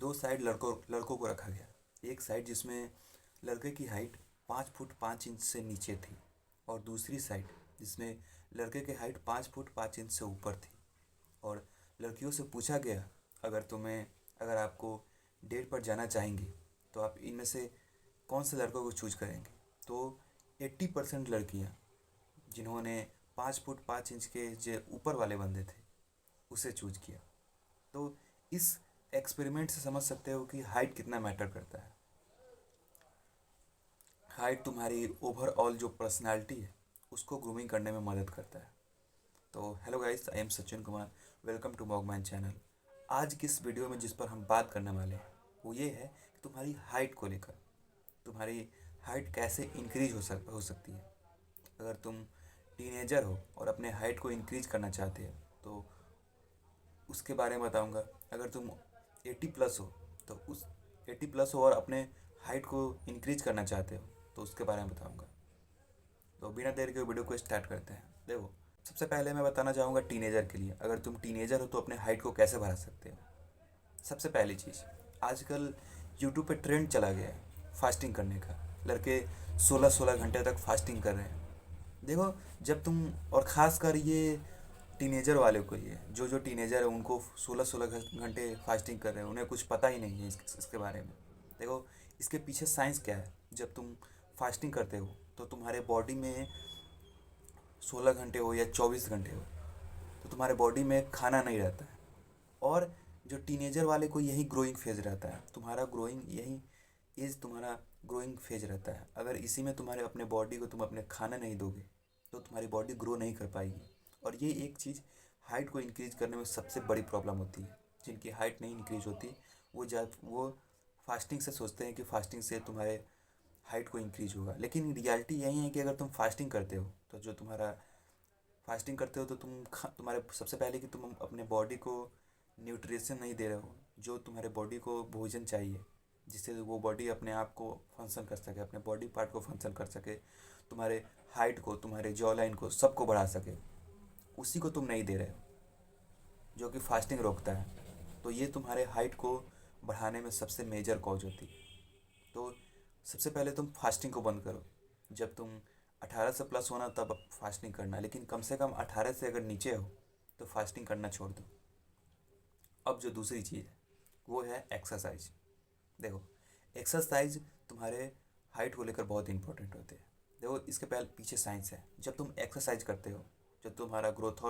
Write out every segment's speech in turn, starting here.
दो साइड लड़कों को रखा गया। एक साइड जिसमें लड़के की हाइट 5 फुट 5 इंच से नीचे थी, और दूसरी साइड जिसमें लड़के की हाइट 5 फुट 5 इंच से ऊपर थी। और लड़कियों से पूछा गया, अगर आपको डेट पर जाना चाहेंगे तो आप इनमें से कौन से लड़कों को चूज करेंगे। तो 80% लड़कियां जिन्होंने 5 फुट 5 इंच के जो ऊपर वाले बंदे थे उसे चूज किया। तो इस एक्सपेरिमेंट से समझ सकते हो कि हाइट कितना मैटर करता है। हाइट तुम्हारी ओवरऑल जो पर्सनालिटी है उसको ग्रूमिंग करने में मदद करता है। तो hello guys, I am Sachin Kumar, welcome to Mogman channel. आज की इस वीडियो में जिस पर हम बात करने वाले हैं वो ये है कि तुम्हारी हाइट को लेकर, तुम्हारी हाइट कैसे इंक्रीज हो सकती है। अगर तुम टीनेजर हो और अपने हाइट को इंक्रीज करना चाहते हो तो उसके बारे में बताऊंगा। अगर तुम 80 प्लस हो तो उस 80 प्लस हो और अपने हाइट को इंक्रीज करना चाहते हो तो उसके बारे में बताऊंगा। तो बिना देर के वीडियो को स्टार्ट करते हैं। देखो, सबसे पहले मैं बताना चाहूँगा टीनेजर के लिए, अगर तुम टीनेजर हो तो अपने हाइट को कैसे बढ़ा सकते हो। सबसे पहली चीज़, आजकल यूट्यूब पे ट्रेंड चला गया है फास्टिंग करने का। लड़के 16-16 घंटे तक फास्टिंग कर रहे हैं। देखो, जब तुम, और ख़ासकर ये टीनेजर वाले को, ये जो टीनेजर है उनको 16-16 घंटे फास्टिंग कर रहे हैं, उन्हें कुछ पता ही नहीं है इसके बारे में। देखो, इसके पीछे साइंस क्या है। जब तुम फास्टिंग करते हो तो तुम्हारे बॉडी में 16 घंटे हो या 24 घंटे हो तो तुम्हारे बॉडी में खाना नहीं रहता है। और जो टीनेजर वाले को यही ग्रोइंग फेज रहता है, तुम्हारा ग्रोइंग यही एज तुम्हारा ग्रोइंग फेज रहता है। अगर इसी में तुम्हारे अपने बॉडी को तुम अपने खाना नहीं दोगे तो तुम्हारी बॉडी ग्रो नहीं कर पाएगी। और ये एक चीज़ हाइट को इंक्रीज करने में सबसे बड़ी प्रॉब्लम होती है। जिनकी हाइट नहीं इंक्रीज होती वो फास्टिंग से सोचते हैं कि फास्टिंग से तुम्हारे हाइट को इंक्रीज होगा, लेकिन रियलिटी यही है कि अगर तुम फास्टिंग करते हो तो जो तुम्हारा फास्टिंग करते हो तो तुम्हारे सबसे पहले कि तुम अपने बॉडी को न्यूट्रिशन नहीं दे रहे हो, जो तुम्हारे बॉडी को भोजन चाहिए जिससे वो बॉडी अपने आप को फंक्शन कर सके, अपने बॉडी पार्ट को फंक्शन कर सके, तुम्हारे हाइट को, तुम्हारे जॉ लाइन को, सबको बढ़ा सके, उसी को तुम नहीं दे रहे हो, जो कि फास्टिंग रोकता है। तो ये तुम्हारे हाइट को बढ़ाने में सबसे मेजर कॉज होती है। तो सबसे पहले तुम फास्टिंग को बंद करो। जब तुम 18 से प्लस होना तब फास्टिंग करना, लेकिन कम से कम 18 से अगर नीचे हो तो फास्टिंग करना छोड़ दो। अब जो दूसरी चीज़ है वो है एक्सरसाइज। देखो, एक्सरसाइज तुम्हारे हाइट को लेकर बहुत इंपॉर्टेंट होते हैं। देखो, इसके पहले पीछे साइंस है। जब तुम एक्सरसाइज करते हो, जो तुम्हारा ग्रोथ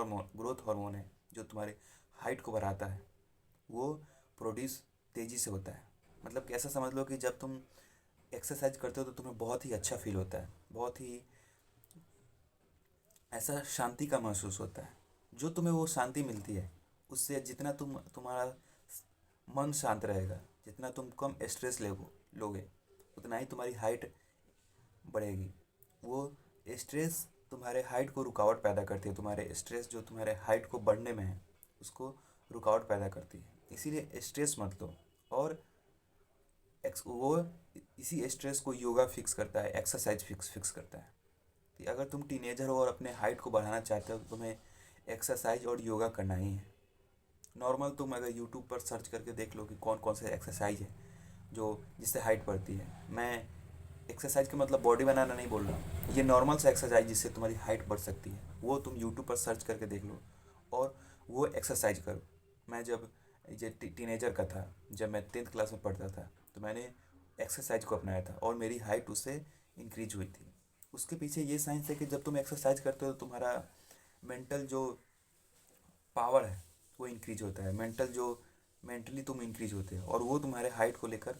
हार्मोन है जो तुम्हारे हाइट को बढ़ाता है, वो प्रोड्यूस तेज़ी से होता है। मतलब कि ऐसा समझ लो कि जब तुम एक्सरसाइज करते हो तो तुम्हें बहुत ही अच्छा फील होता है, बहुत ही ऐसा शांति का महसूस होता है। जो तुम्हें वो शांति मिलती है उससे जितना तुम्हारा मन शांत रहेगा, जितना तुम कम स्ट्रेस लोगे, उतना ही तुम्हारी हाइट बढ़ेगी। वो स्ट्रेस तुम्हारे हाइट को रुकावट पैदा करती है। तुम्हारे स्ट्रेस जो तुम्हारे हाइट को बढ़ने में है उसको रुकावट पैदा करती है। इसीलिए स्ट्रेस मत लो। और वो इसी स्ट्रेस को योगा फिक्स करता है, एक्सरसाइज फिक्स करता है। कि अगर तुम टीनेजर हो और अपने हाइट को बढ़ाना चाहते हो तो तुम्हें एक्सरसाइज और योगा करना ही है। नॉर्मल तुम अगर यूट्यूब पर सर्च करके देख लो कि कौन कौन से एक्सरसाइज है जो जिससे हाइट बढ़ती है। मैं एक्सरसाइज का मतलब बॉडी बनाना नहीं बोल रहा हूँ, ये नॉर्मल सा एक्सरसाइज जिससे तुम्हारी हाइट बढ़ सकती है वो तुम यूट्यूब पर सर्च करके देख लो और वो एक्सरसाइज करो। मैं जब ये टीनेजर का था, जब मैं 10th क्लास में पढ़ता था तो मैंने एक्सरसाइज को अपनाया था और मेरी हाइट उससे इंक्रीज हुई थी। उसके पीछे ये साइंस है कि जब तुम एक्सरसाइज करते हो तो तुम्हारा मेंटल जो पावर है वो इंक्रीज होता है। मेंटली तुम इंक्रीज होते हो और वो तुम्हारे हाइट को लेकर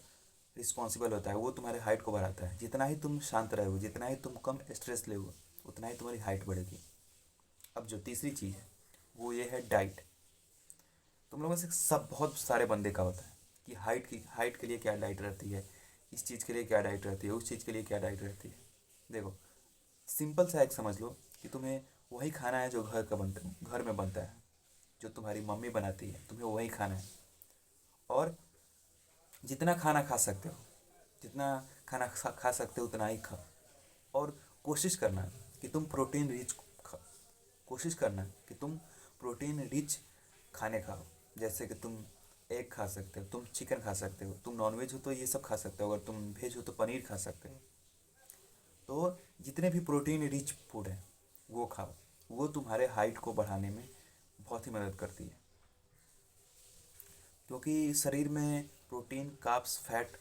रिस्पॉन्सिबल होता है। वो तुम्हारे हाइट को बढ़ाता है। जितना ही तुम शांत रहोगे, जितना ही तुम कम स्ट्रेस लोगे, उतना ही तुम्हारी हाइट बढ़ेगी। अब जो तीसरी चीज़ है वो ये है डाइट। तुम लोगों से सब बहुत सारे बंदे का होता है कि हाइट के लिए क्या डाइट रहती है, इस चीज़ के लिए क्या डाइट रहती है, उस चीज़ के लिए क्या डाइट रहती है। देखो, सिंपल सा एक समझ लो कि तुम्हें वही खाना है जो घर में बनता है, जो तुम्हारी मम्मी बनाती है, तुम्हें वही खाना है। और जितना खाना खा सकते हो, जितना खाना खा सकते हो उतना ही खाओ। और कोशिश करना कि तुम प्रोटीन रिच कोशिश करना कि तुम प्रोटीन रिच खाने खाओ। जैसे कि तुम एग खा सकते हो, तुम चिकन खा सकते हो, तुम नॉनवेज हो तो ये सब खा सकते हो, अगर तुम वेज हो तो पनीर खा सकते हो। तो जितने भी प्रोटीन रिच फूड है वो खाओ, वो तुम्हारे हाइट को बढ़ाने में बहुत ही मदद करती है। क्योंकि शरीर में प्रोटीन, कार्ब्स, फैट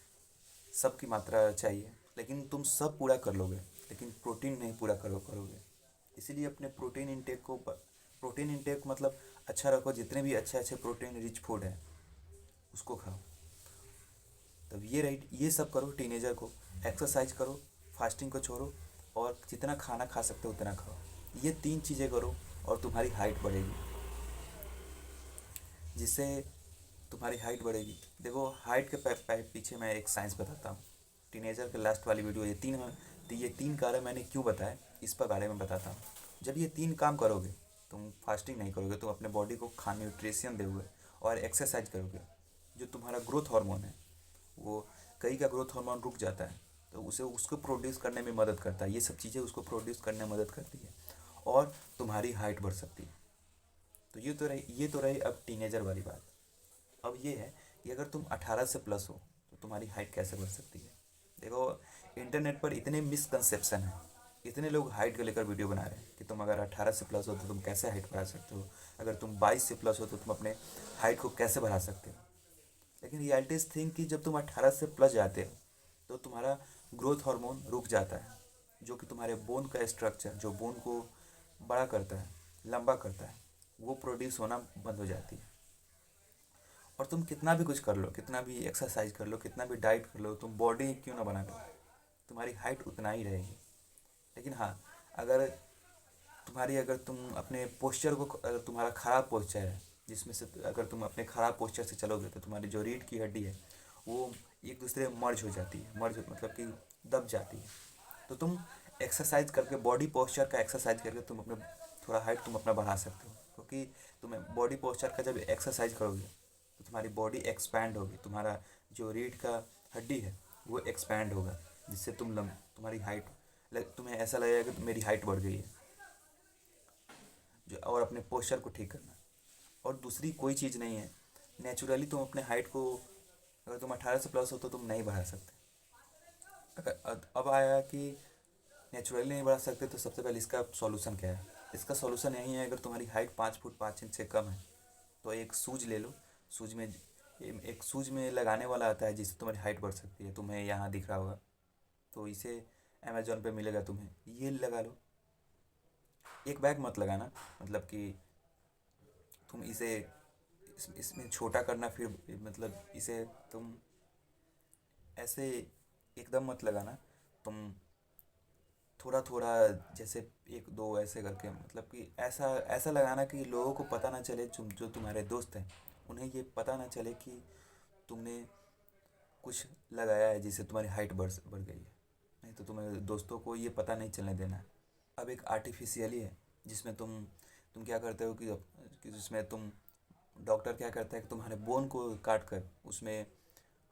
सब की मात्रा चाहिए, लेकिन तुम सब पूरा कर लोगे लेकिन प्रोटीन नहीं पूरा करोगे। इसीलिए अपने प्रोटीन इंटेक मतलब अच्छा रखो, जितने भी अच्छे अच्छे प्रोटीन रिच फूड है उसको खाओ। तब ये सब करो, टीनेजर को एक्सरसाइज करो, फास्टिंग को छोड़ो, और जितना खाना खा सकते हो उतना खाओ। ये 3 चीज़ें करो और तुम्हारी हाइट बढ़ेगी, जिससे तुम्हारी हाइट बढ़ेगी। देखो, हाइट के पीछे मैं एक साइंस बताता हूँ। टीनेजर के लास्ट वाली वीडियो, ये तीन कारण मैंने क्यों बताए, इस पर बारे में बताता हूँ। जब ये 3 काम करोगे, तुम फास्टिंग नहीं करोगे, तुम अपने बॉडी को खाने न्यूट्रिशन दोगे और एक्सरसाइज करोगे, जो तुम्हारा ग्रोथ हार्मोन है वो, कई का ग्रोथ हार्मोन रुक जाता है तो उसे उसको प्रोड्यूस करने में मदद करता है। ये सब चीज़ें उसको प्रोड्यूस करने में मदद करती है और तुम्हारी हाइट बढ़ सकती है। तो ये तो रही अब टीनेजर वाली बात। अब ये है कि अगर तुम 18 से प्लस हो तो तुम्हारी हाइट कैसे बढ़ सकती है। देखो, इंटरनेट पर इतने मिसकंसेप्शन हैं, इतने लोग हाइट को लेकर वीडियो बना रहे हैं कि तुम अगर 18 से प्लस हो तो तुम कैसे हाइट बढ़ा सकते हो, अगर तुम 22 से प्लस हो तो तुम अपने हाइट को कैसे बढ़ा सकते हो। लेकिन रियलिटी इज थिंक कि जब तुम 18 से प्लस जाते हो तो तुम्हारा ग्रोथ हार्मोन रुक जाता है, जो कि तुम्हारे बोन का स्ट्रक्चर, जो बोन को बड़ा करता है, लंबा करता है, वो प्रोड्यूस होना बंद हो जाती है। और तुम कितना भी कुछ कर लो, कितना भी एक्सरसाइज कर लो, कितना भी डाइट कर लो, तुम बॉडी क्यों ना बना लो, तुम्हारी हाइट उतना ही रहेगी। लेकिन हाँ, अगर अगर तुम अपने पोस्चर को, अगर तुम्हारा ख़राब पोस्चर है, जिसमें से अगर तुम अपने ख़राब पोस्चर से चलोगे तो तुम्हारी जो रीढ़ की हड्डी है वो एक दूसरे में मर्ज हो जाती है, मर्ज मतलब कि दब जाती है। तो तुम एक्सरसाइज करके, बॉडी पोस्चर का एक्सरसाइज करके तुम अपने थोड़ा हाइट तुम अपना बढ़ा सकते हो। क्योंकि तुम्हें बॉडी पोस्चर का जब एक्सरसाइज करोगे तो तुम्हारी बॉडी एक्सपैंड होगी, तुम्हारा जो रीढ़ का हड्डी है वो एक्सपैंड होगा, जिससे तुम्हारी हाइट, तुम्हें ऐसा लगेगा कि मेरी हाइट बढ़ गई है। जो और अपने पोस्चर को ठीक करना, और दूसरी कोई चीज़ नहीं है। नेचुरली तुम अपने हाइट को, अगर तुम 18 से प्लस हो तो तुम नहीं बढ़ा सकते। अगर अब आया कि नेचुरली नहीं बढ़ा सकते तो सबसे पहले इसका सॉल्यूशन क्या है। इसका सॉल्यूशन यही है, अगर तुम्हारी हाइट 5 फुट 5 इंच से कम है तो एक सूज ले लो। सूज में एक सूज में लगाने वाला आता है जिससे तुम्हारी हाइट बढ़ सकती है, तुम्हें यहाँ दिख रहा होगा, तो इसे अमेजोन पे मिलेगा, तुम्हें ये लगा लो। एक बैग मत लगाना, मतलब कि तुम इसे इसमें छोटा करना, फिर मतलब इसे तुम ऐसे एकदम मत लगाना, तुम थोड़ा थोड़ा, जैसे एक दो ऐसे करके, मतलब कि ऐसा ऐसा लगाना कि लोगों को पता ना चले, जो तुम्हारे दोस्त हैं उन्हें ये पता ना चले कि तुमने कुछ लगाया है जिससे तुम्हारी हाइट बढ़ गई है। नहीं तो तुम्हारे दोस्तों को ये पता नहीं चलने देना है। अब एक आर्टिफिशियली है जिसमें तुम क्या करते हो कि जिसमें तुम, डॉक्टर क्या करता है कि तुम्हारे बोन को काट कर उसमें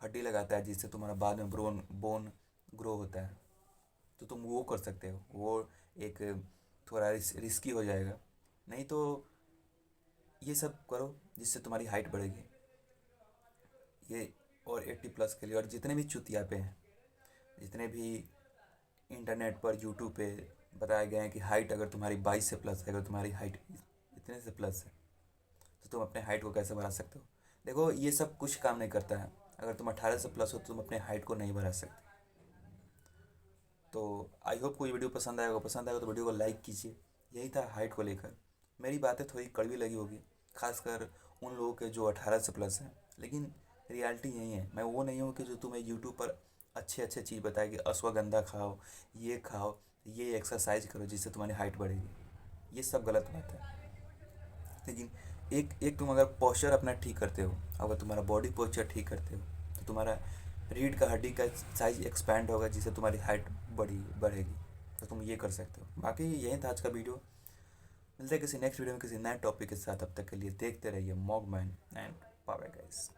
हड्डी लगाता है, जिससे तुम्हारा बाद में बोन ग्रो होता है। तो तुम वो कर सकते हो, वो एक थोड़ा रिस्की हो जाएगा। नहीं तो ये सब करो जिससे तुम्हारी हाइट बढ़ेगी। ये और 80 प्लस के लिए, और जितने भी चुतियापे हैं, जितने भी इंटरनेट पर, यूट्यूब पे बताए गए हैं कि हाइट अगर तुम्हारी 22 से प्लस है, अगर तुम्हारी हाइट इतने से प्लस है तो तुम अपने हाइट को कैसे बढ़ा सकते हो। देखो, ये सब कुछ काम नहीं करता है। अगर तुम 18 से प्लस हो तो तुम अपने हाइट को नहीं बढ़ा सकते। तो आई होप को ये वीडियो पसंद आएगा तो वीडियो को लाइक कीजिए। यही था हाइट को लेकर। मेरी बातें थोड़ी कड़वी लगी होगी, खासकर उन लोगों के जो 18 से प्लस हैं, लेकिन रियलिटी यही है। मैं वो नहीं हूँ कि जो तुम्हें यूट्यूब पर अच्छे अच्छे चीज़ बताए कि अश्वगंधा खाओ, ये एक्सरसाइज करो जिससे तुम्हारी हाइट बढ़ेगी। ये सब गलत बात है। लेकिन एक एक तुम अगर पोस्चर अपना ठीक करते हो, अगर तुम्हारा बॉडी पोस्चर ठीक करते हो तो तुम्हारा रीढ़ का हड्डी का साइज एक्सपैंड होगा, जिससे तुम्हारी हाइट बढ़ेगी। तो तुम ये कर सकते हो। बाकी यही था आज का वीडियो। मिलते हैं किसी नेक्स्ट वीडियो में किसी नए टॉपिक के साथ। अब तक के लिए देखते रहिए मॉगमैन एंड बाय बाय गाइस।